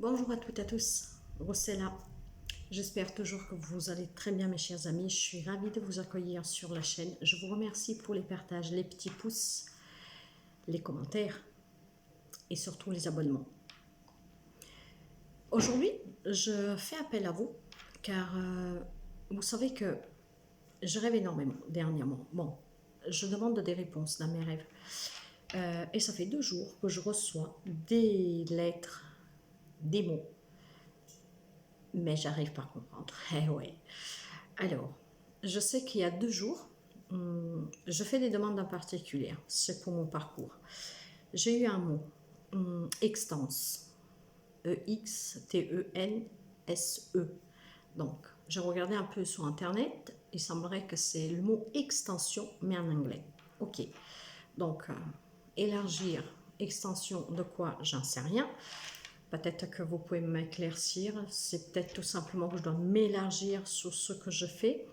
Bonjour à toutes et à tous, Rossella. J'espère toujours que vous allez très bien mes chers amis. Je suis ravie de vous accueillir sur la chaîne. Je vous remercie pour les partages, les petits pouces, les commentaires et surtout les abonnements. Aujourd'hui, je fais appel à vous car vous savez que je rêve énormément dernièrement. Bon, je demande des réponses dans mes rêves. Et ça fait 2 jours que je reçois des lettres, des mots, mais j'arrive pas à comprendre. Eh ouais. Alors, je sais qu'il y a 2 jours, je fais des demandes en particulier. C'est pour mon parcours. J'ai eu un mot, extense, E-X-T-E-N-S-E. Donc, j'ai regardé un peu sur Internet. Il semblerait que c'est le mot extension, mais en anglais. Ok. Donc, élargir, extension de quoi, j'en sais rien. Peut-être que vous pouvez m'éclaircir. C'est peut-être tout simplement que je dois m'élargir sur ce que je fais.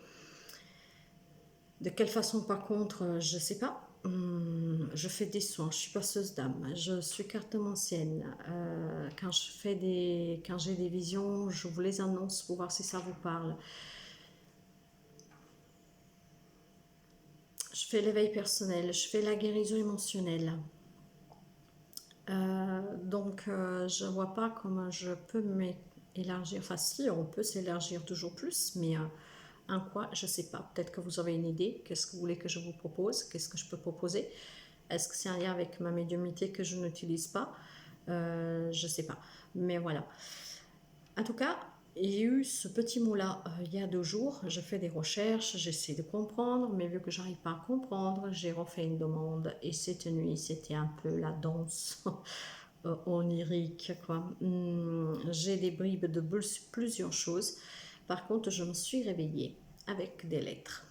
De quelle façon, par contre, je ne sais pas. Je fais des soins, je suis passeuse d'âme, je suis cartomancienne. Quand j'ai des visions, je vous les annonce pour voir si ça vous parle. Je fais l'éveil personnel, je fais la guérison émotionnelle. Je vois pas comment je peux m'élargir. Enfin, si, on peut s'élargir toujours plus, mais en quoi, je sais pas. Peut-être que vous avez une idée. Qu'est-ce que vous voulez que je vous propose? Qu'est-ce que je peux proposer? Est-ce que c'est un lien avec ma médiumnité que je n'utilise pas? Je sais pas. Mais voilà. En tout cas, j'ai eu ce petit mot-là il y a 2 jours. Je fais des recherches, j'essaie de comprendre, mais vu que j'arrive pas à comprendre, j'ai refait une demande. Et cette nuit, c'était un peu la danse onirique, quoi. J'ai des bribes de plusieurs choses. Par contre, je me suis réveillée avec des lettres.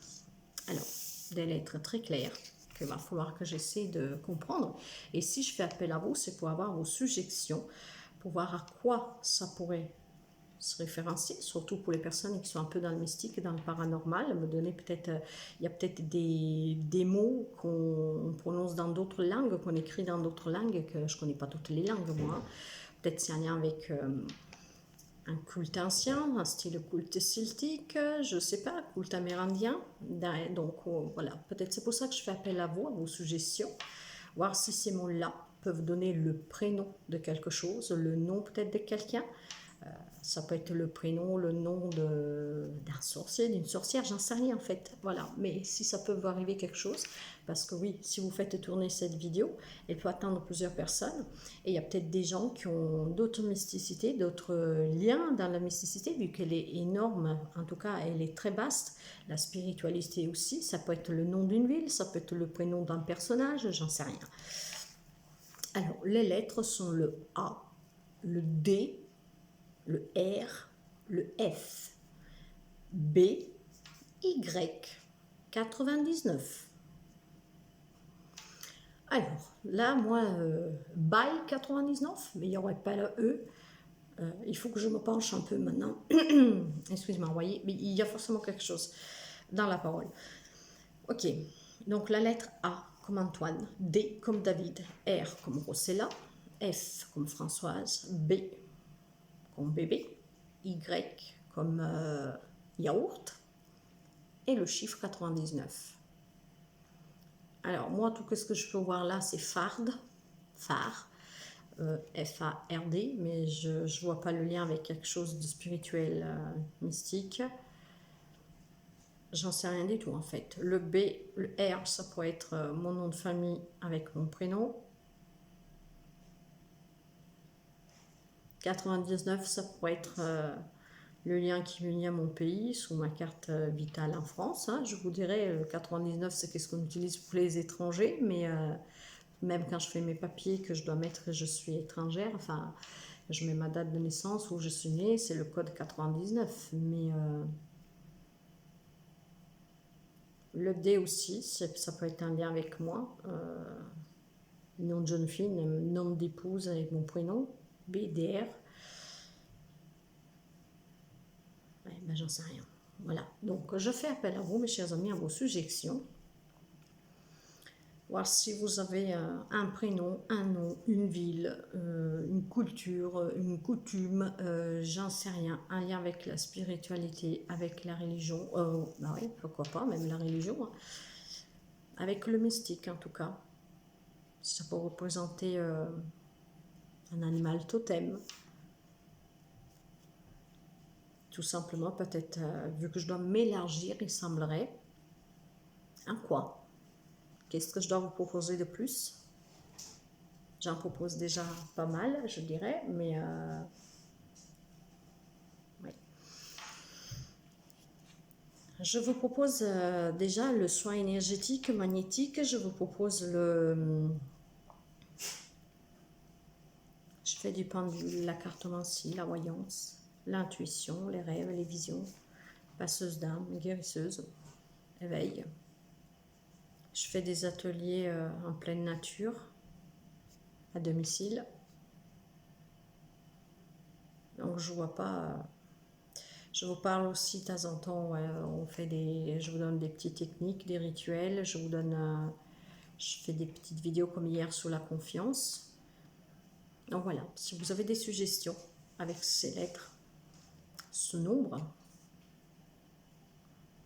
Alors, des lettres très claires qu'il va falloir que j'essaie de comprendre. Et si je fais appel à vous, c'est pour avoir vos suggestions, pour voir à quoi ça pourrait se référencier, surtout pour les personnes qui sont un peu dans le mystique et dans le paranormal, me donner peut-être, il y a peut-être des mots qu'on prononce dans d'autres langues, qu'on écrit dans d'autres langues, que je ne connais pas toutes les langues moi, peut-être c'est un lien avec un culte ancien, un style culte celtique, je ne sais pas, culte amérindien, donc voilà, peut-être c'est pour ça que je fais appel à vous, à vos suggestions, voir si ces mots-là peuvent donner le prénom de quelque chose, le nom peut-être de quelqu'un. Ça peut être le prénom, le nom d'un sorcier, d'une sorcière, j'en sais rien en fait. Voilà, mais si ça peut vous arriver quelque chose, parce que oui, si vous faites tourner cette vidéo, elle peut atteindre plusieurs personnes, et il y a peut-être des gens qui ont d'autres mysticités, d'autres liens dans la mysticité, vu qu'elle est énorme, en tout cas elle est très vaste, la spiritualité aussi, ça peut être le nom d'une ville, ça peut être le prénom d'un personnage, j'en sais rien. Alors, les lettres sont le A, le D, le R, le F, B, Y, 99. Alors, là, moi, by 99, mais il n'y aurait pas le E. Il faut que je me penche un peu maintenant. Excusez-moi, vous voyez, mais il y a forcément quelque chose dans la parole. Ok, donc la lettre A comme Antoine, D comme David, R comme Rossella, F comme Françoise, B comme bébé, Y comme yaourt, et le chiffre 99. Alors, moi, tout ce que je peux voir là, c'est phare, F-A-R-D, mais je ne vois pas le lien avec quelque chose de spirituel, mystique. J'en sais rien du tout, en fait. Le B, le R, ça pourrait être mon nom de famille avec mon prénom. 99, ça pourrait être le lien qui me lie à mon pays sous ma carte vitale en France. Hein. Je vous dirais, le 99, c'est qu'est-ce qu'on utilise pour les étrangers, mais même quand je fais mes papiers, que je dois mettre que je suis étrangère, enfin, je mets ma date de naissance, où je suis née, c'est le code 99. Mais le D aussi, ça peut être un lien avec moi. Nom de jeune fille, nom d'épouse avec mon prénom, BDR. Ouais, ben, j'en sais rien. Voilà, donc je fais appel à vous, mes chers amis, à vos suggestions. Voir si vous avez un prénom, un nom, une ville, une culture, une coutume, j'en sais rien, un lien avec la spiritualité, avec la religion, bah oui, pourquoi pas, même la religion, hein, avec le mystique en tout cas. Ça peut représenter un animal totem, tout simplement, peut-être, vu que je dois m'élargir, il semblerait. Un quoi? Qu'est-ce que je dois vous proposer de plus? J'en propose déjà pas mal, je dirais, mais ouais. Je vous propose déjà le soin énergétique, magnétique. Je vous propose le... Je fais du pendule, la cartomancie, la voyance, l'intuition, les rêves, les visions, passeuse d'âme, guérisseuse, éveil. Je fais des ateliers en pleine nature, à domicile. Donc je vois pas... Je vous parle aussi de temps en temps, ouais, on fait des, je vous donne des petites techniques, des rituels, je vous donne, je fais des petites vidéos comme hier sur la confiance. Donc voilà, si vous avez des suggestions avec ces lettres, ce nombre,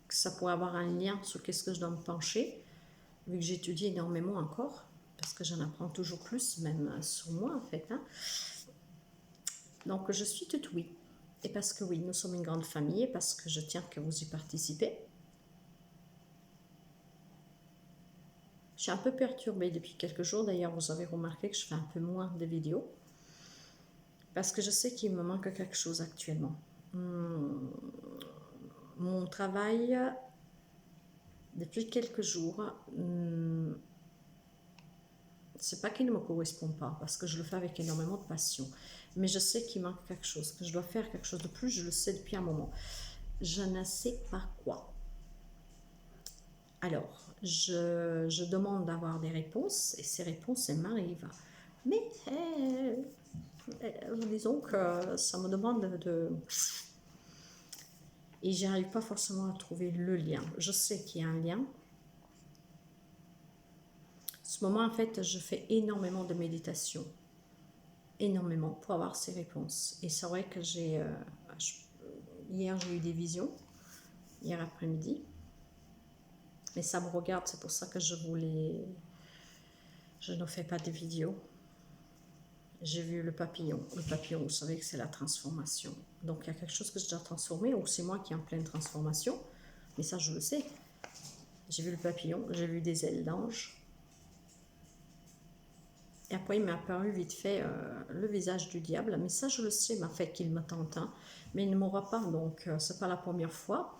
que ça pourrait avoir un lien sur qu'est-ce que je dois me pencher, vu que j'étudie énormément encore, parce que j'en apprends toujours plus, même sur moi en fait. Hein. Donc je suis toute oui. Et parce que oui, nous sommes une grande famille, et parce que je tiens que vous y participez. Je suis un peu perturbée depuis quelques jours, d'ailleurs vous avez remarqué que je fais un peu moins de vidéos, parce que je sais qu'il me manque quelque chose actuellement. Mon travail, depuis quelques jours, c'est pas qu'il ne me correspond pas, parce que je le fais avec énormément de passion, mais je sais qu'il manque quelque chose, que je dois faire quelque chose de plus, je le sais depuis un moment. Je ne sais pas quoi. Alors, je demande d'avoir des réponses, et ces réponses, elles m'arrivent. Mais disons que ça me demande de... Et j'arrive pas forcément à trouver le lien. Je sais qu'il y a un lien. En ce moment, en fait, je fais énormément de méditation. Énormément pour avoir ces réponses. Et c'est vrai que hier, j'ai eu des visions. Hier après-midi. Mais ça me regarde, c'est pour ça que je ne fais pas de vidéos. J'ai vu le papillon. Le papillon, vous savez que c'est la transformation. Donc, il y a quelque chose que je dois transformer, ou c'est moi qui est en pleine transformation. Mais ça, je le sais. J'ai vu le papillon, j'ai vu des ailes d'ange. Et après, il m'est apparu vite fait le visage du diable. Mais ça, je le sais, m'a fait qu'il me tente. Hein. Mais il ne m'aura pas, donc c'est pas la première fois.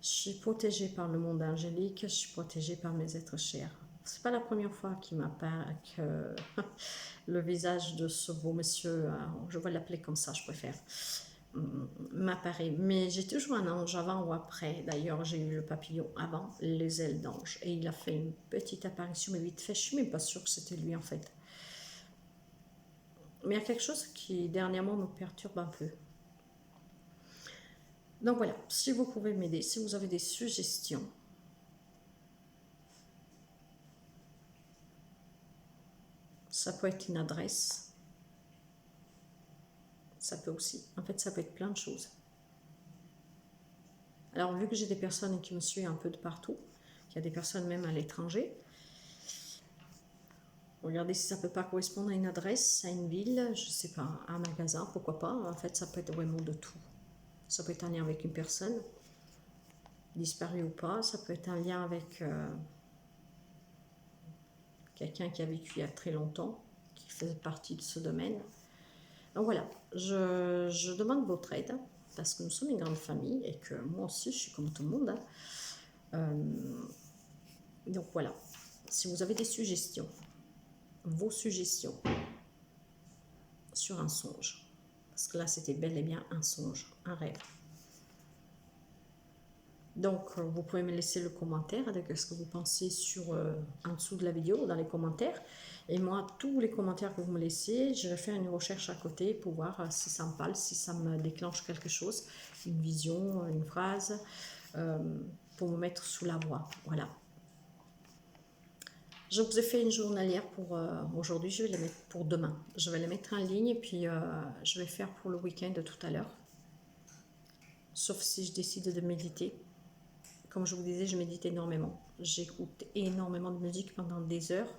Je suis protégée par le monde angélique, je suis protégée par mes êtres chers. C'est pas la première fois qu'il m'apparaît que le visage de ce beau monsieur, je vais l'appeler comme ça, je préfère, m'apparaît. Mais j'ai toujours un ange avant ou après. D'ailleurs, j'ai eu le papillon avant, les ailes d'ange. Et il a fait une petite apparition, mais vite fait, je suis même pas sûre que c'était lui en fait. Mais il y a quelque chose qui dernièrement me perturbe un peu. Donc voilà, si vous pouvez m'aider, si vous avez des suggestions, ça peut être une adresse, ça peut aussi, en fait ça peut être plein de choses. Alors vu que j'ai des personnes qui me suivent un peu de partout, il y a des personnes même à l'étranger, regardez si ça ne peut pas correspondre à une adresse, à une ville, je ne sais pas, à un magasin, pourquoi pas, en fait ça peut être vraiment de tout. Ça peut être un lien avec une personne, disparue ou pas, ça peut être un lien avec quelqu'un qui a vécu il y a très longtemps, qui faisait partie de ce domaine. Donc voilà, je demande votre aide, parce que nous sommes une grande famille, et que moi aussi je suis comme tout le monde. Donc voilà, si vous avez des suggestions, vos suggestions sur un songe, parce que là c'était bel et bien un songe, un rêve. Donc vous pouvez me laisser le commentaire avec ce que vous pensez sur en dessous de la vidéo, dans les commentaires. Et moi, tous les commentaires que vous me laissez, je vais faire une recherche à côté pour voir si ça me parle, si ça me déclenche quelque chose, une vision, une phrase, pour me mettre sous la voie. Voilà. Je vous ai fait une journalière pour aujourd'hui, je vais la mettre pour demain. Je vais la mettre en ligne et puis je vais faire pour le week-end de tout à l'heure. Sauf si je décide de méditer. Comme je vous disais, je médite énormément. J'écoute énormément de musique pendant des heures.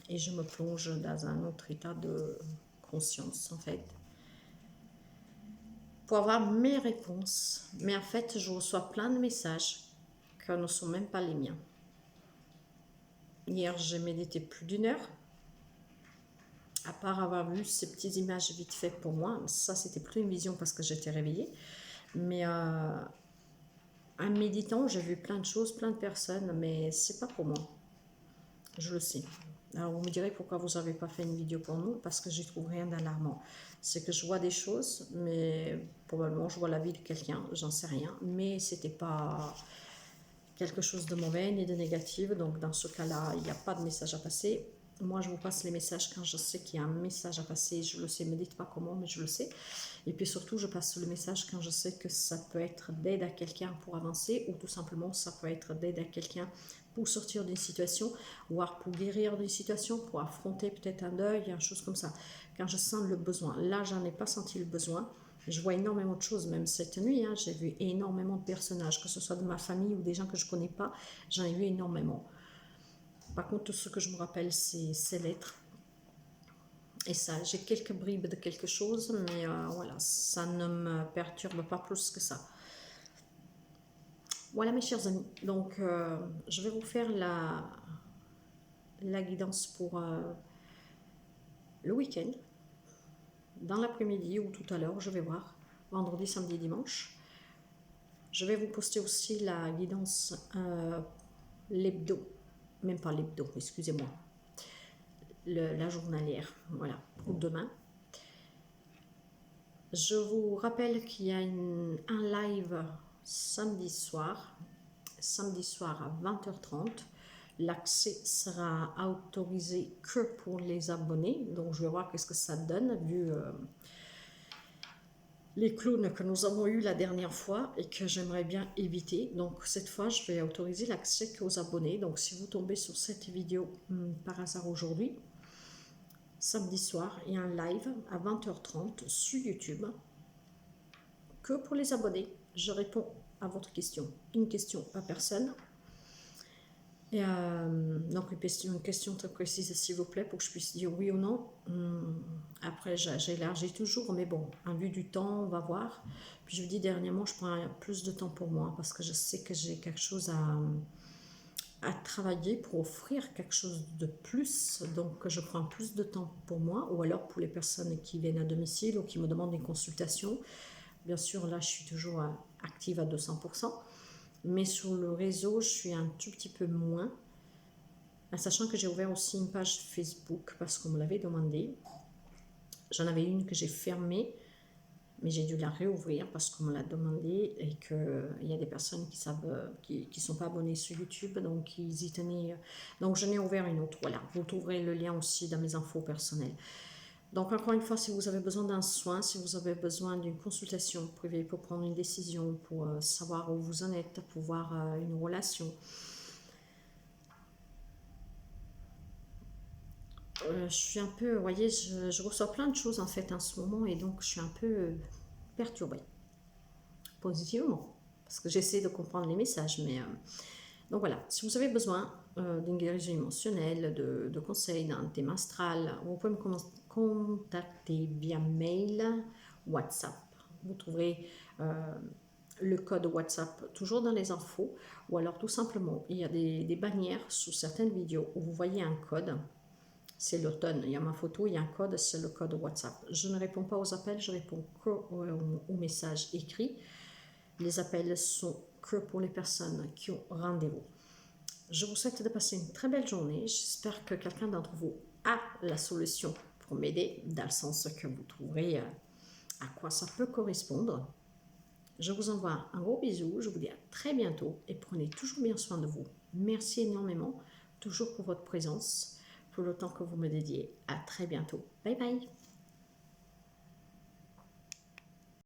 Et je me plonge dans un autre état de conscience, en fait. Pour avoir mes réponses. Mais en fait, je reçois plein de messages qui ne sont même pas les miens. Hier, j'ai médité plus d'une heure. À part avoir vu ces petites images vite faites pour moi, ça c'était plus une vision parce que j'étais réveillée. Mais en méditant, j'ai vu plein de choses, plein de personnes, mais c'est pas pour moi. Je le sais. Alors vous me direz pourquoi vous n'avez pas fait une vidéo pour nous, parce que j'y trouve rien d'alarmant. C'est que je vois des choses, mais probablement je vois la vie de quelqu'un, j'en sais rien, mais c'était pas quelque chose de mauvais ni de négatif, donc dans ce cas-là, il n'y a pas de message à passer. Moi, je vous passe les messages quand je sais qu'il y a un message à passer, je le sais, ne me dites pas comment, mais je le sais. Et puis surtout, je passe le message quand je sais que ça peut être d'aide à quelqu'un pour avancer, ou tout simplement, ça peut être d'aide à quelqu'un pour sortir d'une situation, voire pour guérir d'une situation, pour affronter peut-être un deuil, une chose comme ça. Quand je sens le besoin, là, j'en ai pas senti le besoin. Je vois énormément de choses, même cette nuit, hein, j'ai vu énormément de personnages, que ce soit de ma famille ou des gens que je ne connais pas, j'en ai vu énormément. Par contre, ce que je me rappelle, c'est ces lettres. Et ça, j'ai quelques bribes de quelque chose, mais voilà, ça ne me perturbe pas plus que ça. Voilà mes chers amis, donc je vais vous faire la guidance pour le week-end, dans l'après-midi ou tout à l'heure, je vais voir, vendredi, samedi, dimanche. Je vais vous poster aussi la guidance l'hebdo, même pas l'hebdo, excusez-moi, la journalière, voilà, pour demain. Je vous rappelle qu'il y a un live samedi soir à 20h30. L'accès sera autorisé que pour les abonnés, donc je vais voir qu'est-ce que ça donne, vu les clowns que nous avons eu la dernière fois et que j'aimerais bien éviter. Donc cette fois, je vais autoriser l'accès qu'aux abonnés. Donc si vous tombez sur cette vidéo par hasard aujourd'hui, samedi soir, il y a un live à 20h30 sur YouTube que pour les abonnés. Je réponds à votre question. Une question par personne. Et donc une question très précise s'il vous plaît pour que je puisse dire oui ou non. Après j'élargis toujours, mais bon, en vue du temps, on va voir. Puis je vous dis dernièrement, je prends plus de temps pour moi parce que je sais que j'ai quelque chose à travailler pour offrir quelque chose de plus. Donc je prends plus de temps pour moi, ou alors pour les personnes qui viennent à domicile ou qui me demandent une consultation. Bien sûr, là je suis toujours active à 200%. Mais sur le réseau, je suis un tout petit peu moins, sachant que j'ai ouvert aussi une page Facebook parce qu'on me l'avait demandé. J'en avais une que j'ai fermée, mais j'ai dû la réouvrir parce qu'on me l'a demandé et qu'il y a des personnes qui sont pas abonnées sur YouTube, donc ils y tenaient. Donc j'en ai ouvert une autre, voilà. Vous trouverez le lien aussi dans mes infos personnelles. Donc encore une fois, si vous avez besoin d'un soin, si vous avez besoin d'une consultation privée pour prendre une décision, pour savoir où vous en êtes, pour voir une relation, je suis un peu, vous voyez, je reçois plein de choses en fait en ce moment et donc je suis un peu perturbée, positivement, parce que j'essaie de comprendre les messages, mais donc voilà, si vous avez besoin d'une guérison émotionnelle, de conseils, d'un thème astral, vous pouvez me contacter via mail, WhatsApp. Vous trouverez le code WhatsApp toujours dans les infos, ou alors tout simplement, il y a des bannières sous certaines vidéos où vous voyez un code. C'est l'automne, il y a ma photo, il y a un code, c'est le code WhatsApp. Je ne réponds pas aux appels, je réponds que aux messages écrits. Les appels sont que pour les personnes qui ont rendez-vous. Je vous souhaite de passer une très belle journée. J'espère que quelqu'un d'entre vous a la solution pour m'aider, dans le sens que vous trouverez à quoi ça peut correspondre. Je vous envoie un gros bisou, je vous dis à très bientôt et prenez toujours bien soin de vous. Merci énormément, toujours pour votre présence, pour le temps que vous me dédiez. À très bientôt. Bye bye.